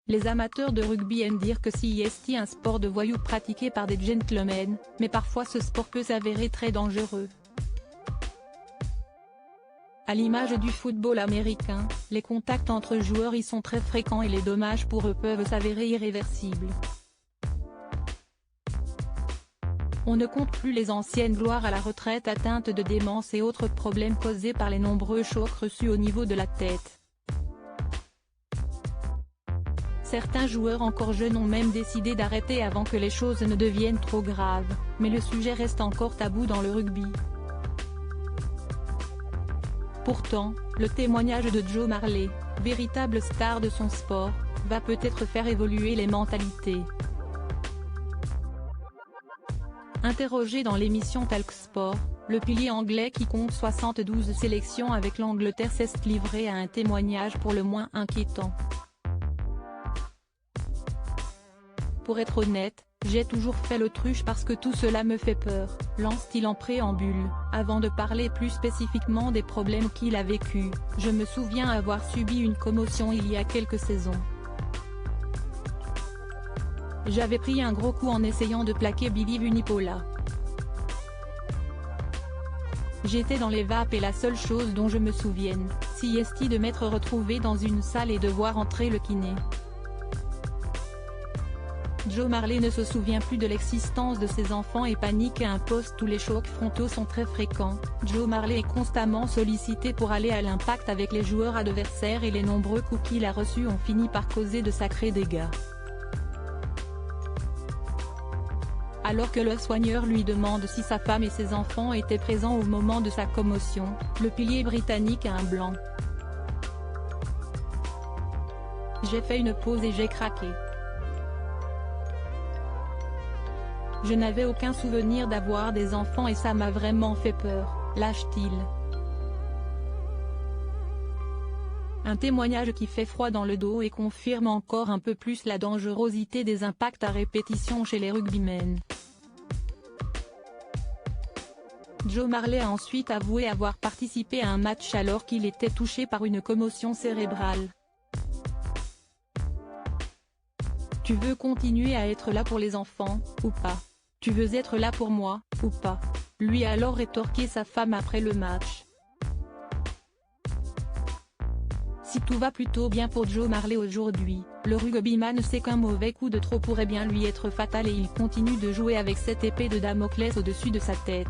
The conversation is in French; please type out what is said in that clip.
Les amateurs de rugby aiment dire que c'est un sport de voyous pratiqué par des gentlemen, mais parfois ce sport peut s'avérer très dangereux. À l'image du football américain, les contacts entre joueurs y sont très fréquents et les dommages pour eux peuvent s'avérer irréversibles. On ne compte plus les anciennes gloires à la retraite atteintes de démence et autres problèmes causés par les nombreux chocs reçus au niveau de la tête. Certains joueurs encore jeunes ont même décidé d'arrêter avant que les choses ne deviennent trop graves, mais le sujet reste encore tabou dans le rugby. Pourtant, le témoignage de Joe Marley, véritable star de son sport, va peut-être faire évoluer les mentalités. Interrogé dans l'émission Talksport, le pilier anglais qui compte 72 sélections avec l'Angleterre s'est livré à un témoignage pour le moins inquiétant. Pour être honnête, j'ai toujours fait l'autruche parce que tout cela me fait peur, lance-t-il en préambule, avant de parler plus spécifiquement des problèmes qu'il a vécus. Je me souviens avoir subi une commotion il y a quelques saisons. J'avais pris un gros coup en essayant de plaquer Billy Vunipola. J'étais dans les vapes et la seule chose dont je me souvienne, c'est de m'être retrouvé dans une salle et de voir entrer le kiné. Joe Marley ne se souvient plus de l'existence de ses enfants et panique à un poste où les chocs frontaux sont très fréquents. Joe Marley est constamment sollicité pour aller à l'impact avec les joueurs adversaires et les nombreux coups qu'il a reçus ont fini par causer de sacrés dégâts. Alors que le soigneur lui demande si sa femme et ses enfants étaient présents au moment de sa commotion, le pilier britannique a un blanc. J'ai fait une pause et j'ai craqué. Je n'avais aucun souvenir d'avoir des enfants et ça m'a vraiment fait peur, lâche-t-il. Un témoignage qui fait froid dans le dos et confirme encore un peu plus la dangerosité des impacts à répétition chez les rugbymen. Joe Marley a ensuite avoué avoir participé à un match alors qu'il était touché par une commotion cérébrale. Tu veux continuer à être là pour les enfants, ou pas? Tu veux être là pour moi, ou pas? Lui a alors rétorqué sa femme après le match. Si tout va plutôt bien pour Joe Marley aujourd'hui, le rugbyman sait qu'un mauvais coup de trop pourrait bien lui être fatal et il continue de jouer avec cette épée de Damoclès au-dessus de sa tête.